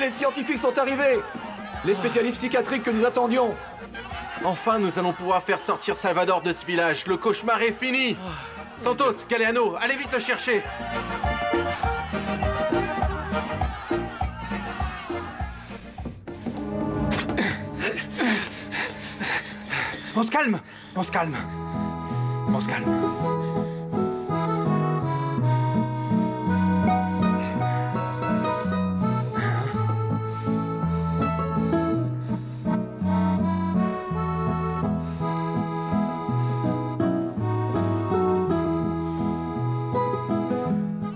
Les scientifiques sont arrivés! Les spécialistes psychiatriques que nous attendions! Enfin, nous allons pouvoir faire sortir Salvador de ce village. Le cauchemar est fini. Santos, Galeano, allez vite le chercher. On se calme, on se calme. On se calme.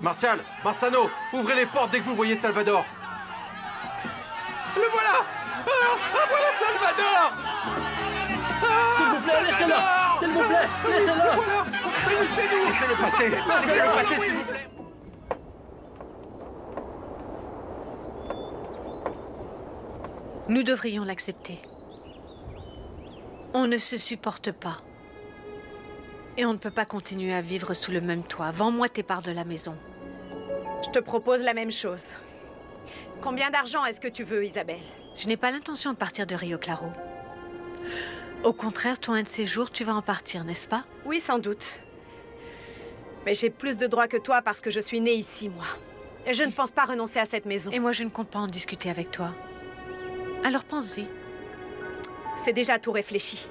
Martial, Marsano, ouvrez les portes dès que vous voyez Salvador. Le voilà. Voilà Salvador. S'il vous plaît, laissez-le. S'il vous plaît, laissez-le. Voilà. Laissez-nous. Laissez-le passer. Laissez-le passer, s'il vous plaît. Nous devrions l'accepter. On ne se supporte pas. Et on ne peut pas continuer à vivre sous le même toit. Vends-moi tes parts de la maison. Je te propose la même chose. Combien d'argent est-ce que tu veux, Isabelle? Je n'ai pas l'intention de partir de Rio Claro. Au contraire, toi, un de ces jours, tu vas en partir, n'est-ce pas? Oui, sans doute. Mais j'ai plus de droits que toi parce que je suis née ici, moi. Et je ne pense pas renoncer à cette maison. Et moi, je ne compte pas en discuter avec toi. Alors pense-y. C'est déjà tout réfléchi.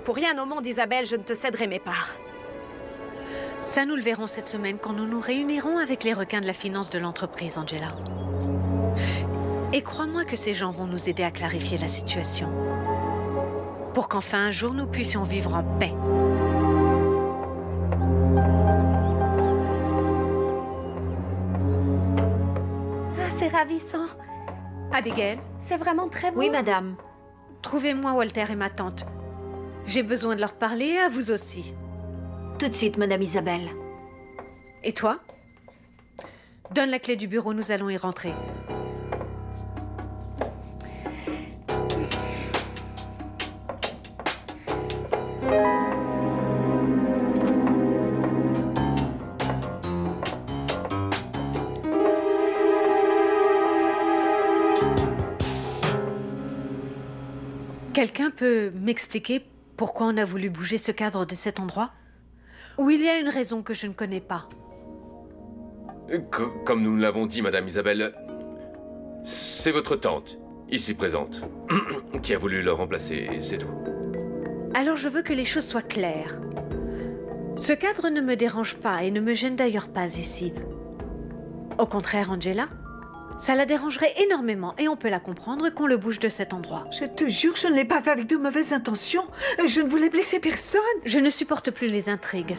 Pour rien au monde, Isabelle, je ne te céderai mes parts. Ça, nous le verrons cette semaine quand nous nous réunirons avec les requins de la finance de l'entreprise, Angela. Et crois-moi que ces gens vont nous aider à clarifier la situation. Pour qu'enfin un jour, nous puissions vivre en paix. Ah, c'est ravissant. Abigail? C'est vraiment très beau. Oui, madame. Trouvez-moi Walter et ma tante. J'ai besoin de leur parler et à vous aussi. Tout de suite, madame Isabelle. Et toi? Donne la clé du bureau, nous allons y rentrer. Quelqu'un peut m'expliquer pourquoi on a voulu bouger ce cadre de cet endroit? Ou il y a une raison que je ne connais pas? Comme nous l'avons dit, Madame Isabelle, c'est votre tante, ici présente, qui a voulu le remplacer, c'est tout. Alors je veux que les choses soient claires. Ce cadre ne me dérange pas et ne me gêne d'ailleurs pas ici. Au contraire, Angela, ça la dérangerait énormément et on peut la comprendre qu'on le bouge de cet endroit. Je te jure, je ne l'ai pas fait avec de mauvaises intentions. Je ne voulais blesser personne. Je ne supporte plus les intrigues,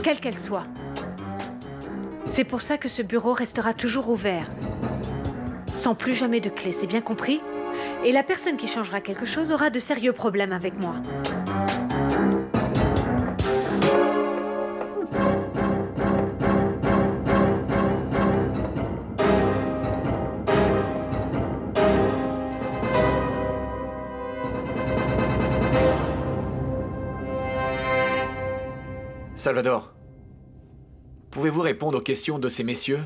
quelles qu'elles soient. C'est pour ça que ce bureau restera toujours ouvert. Sans plus jamais de clé, c'est bien compris? Et la personne qui changera quelque chose aura de sérieux problèmes avec moi. Salvador, pouvez-vous répondre aux questions de ces messieurs?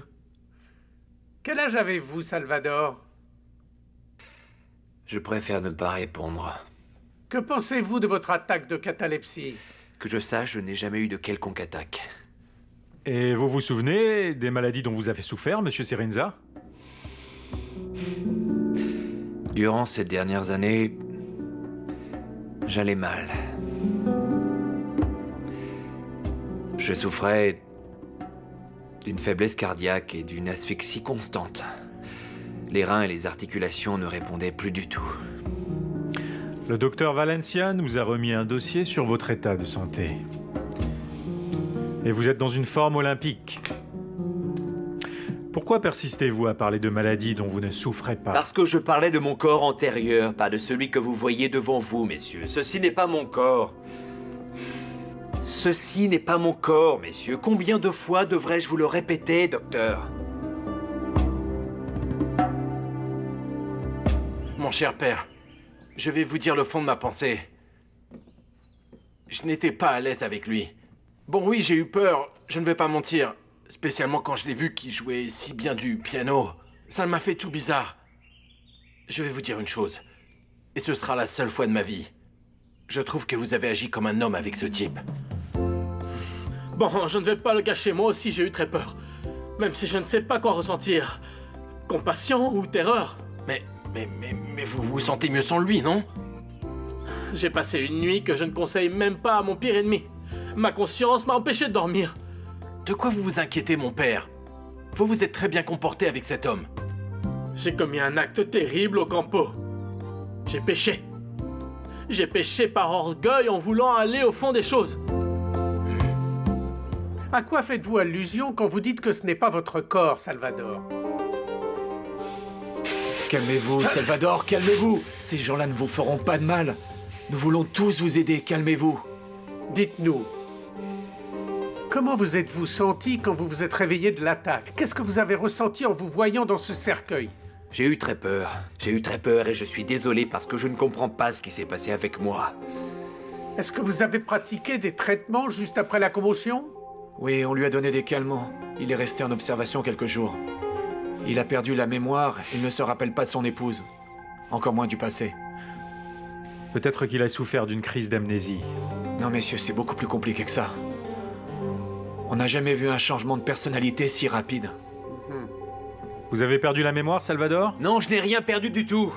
Quel âge avez-vous, Salvador? Je préfère ne pas répondre. Que pensez-vous de votre attaque de catalepsie? Que je sache, je n'ai jamais eu de quelconque attaque. Et vous vous souvenez des maladies dont vous avez souffert, monsieur Serenza? Durant ces dernières années, j'allais mal. Je souffrais d'une faiblesse cardiaque et d'une asphyxie constante. Les reins et les articulations ne répondaient plus du tout. Le docteur Valencia nous a remis un dossier sur votre état de santé. Et vous êtes dans une forme olympique. Pourquoi persistez-vous à parler de maladies dont vous ne souffrez pas? Parce que je parlais de mon corps antérieur, pas de celui que vous voyez devant vous, messieurs. Ceci n'est pas mon corps. Ceci n'est pas mon corps, messieurs. Combien de fois devrais-je vous le répéter, docteur? Mon cher père, je vais vous dire le fond de ma pensée. Je n'étais pas à l'aise avec lui. Bon oui, j'ai eu peur, je ne vais pas mentir. Spécialement quand je l'ai vu qui jouait si bien du piano. Ça m'a fait tout bizarre. Je vais vous dire une chose. Et ce sera la seule fois de ma vie. Je trouve que vous avez agi comme un homme avec ce type. Bon, je ne vais pas le cacher, moi aussi j'ai eu très peur. Même si je ne sais pas quoi ressentir. Compassion ou terreur. Mais vous vous sentez mieux sans lui, non? J'ai passé une nuit que je ne conseille même pas à mon pire ennemi. Ma conscience m'a empêché de dormir. De quoi vous vous inquiétez, mon père? Vous vous êtes très bien comporté avec cet homme. J'ai commis un acte terrible au campo. J'ai péché. J'ai péché par orgueil en voulant aller au fond des choses. À quoi faites-vous allusion quand vous dites que ce n'est pas votre corps, Salvador? Calmez-vous, Salvador, calmez-vous. Ces gens-là ne vous feront pas de mal. Nous voulons tous vous aider, calmez-vous. Dites-nous, comment vous êtes-vous senti quand vous vous êtes réveillé de l'attaque? Qu'est-ce que vous avez ressenti en vous voyant dans ce cercueil? J'ai eu très peur. J'ai eu très peur et je suis désolé parce que je ne comprends pas ce qui s'est passé avec moi. Est-ce que vous avez pratiqué des traitements juste après la commotion? Oui, on lui a donné des calmants. Il est resté en observation quelques jours. Il a perdu la mémoire, il ne se rappelle pas de son épouse. Encore moins du passé. Peut-être qu'il a souffert d'une crise d'amnésie. Non, messieurs, c'est beaucoup plus compliqué que ça. On n'a jamais vu un changement de personnalité si rapide. Vous avez perdu la mémoire, Salvador? Non, je n'ai rien perdu du tout.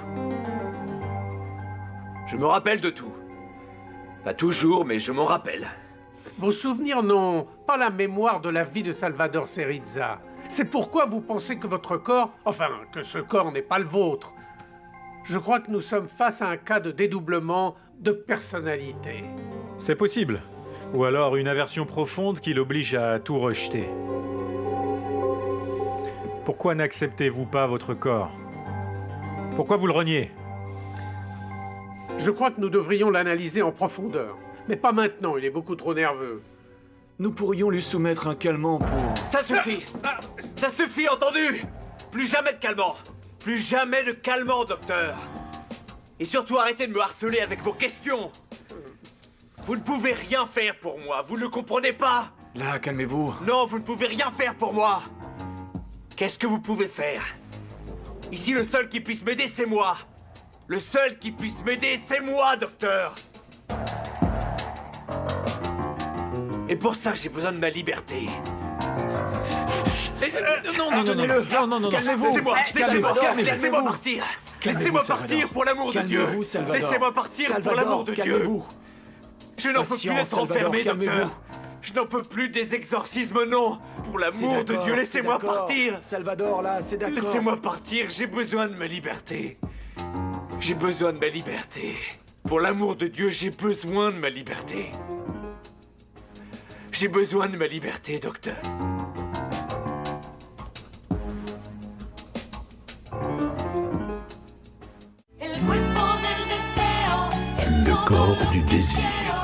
Je me rappelle de tout. Pas toujours, mais je m'en rappelle. Vos souvenirs n'ont pas la mémoire de la vie de Salvador Cerizza. C'est pourquoi vous pensez que votre corps, enfin, que ce corps n'est pas le vôtre. Je crois que nous sommes face à un cas de dédoublement de personnalité. C'est possible. Ou alors une aversion profonde qui l'oblige à tout rejeter. Pourquoi n'acceptez-vous pas votre corps? Pourquoi vous le reniez? Je crois que nous devrions l'analyser en profondeur. Mais pas maintenant, il est beaucoup trop nerveux. Nous pourrions lui soumettre un calmant pour... Ça suffit! Ça suffit, entendu? Plus jamais de calmant! Plus jamais de calmant, docteur! Et surtout, arrêtez de me harceler avec vos questions! Vous ne pouvez rien faire pour moi, vous ne le comprenez pas? Là, calmez-vous. Non, vous ne pouvez rien faire pour moi! Qu'est-ce que vous pouvez faire? Ici, le seul qui puisse m'aider, c'est moi! Le seul qui puisse m'aider, c'est moi, docteur! Et pour ça, j'ai besoin de ma liberté. Non, Calmez-vous. Laissez-moi partir. Laissez-moi partir pour l'amour de Dieu. Laissez-moi partir pour l'amour de Dieu. Je n'en peux plus être enfermé, docteur. Je n'en peux plus des exorcismes, non. Pour l'amour de Dieu, laissez-moi partir. Salvador, là, c'est d'accord. Laissez-moi partir, j'ai besoin de ma liberté. J'ai besoin de ma liberté. Pour l'amour de Dieu, j'ai besoin de ma liberté. J'ai besoin de ma liberté, docteur. Le corps du désir.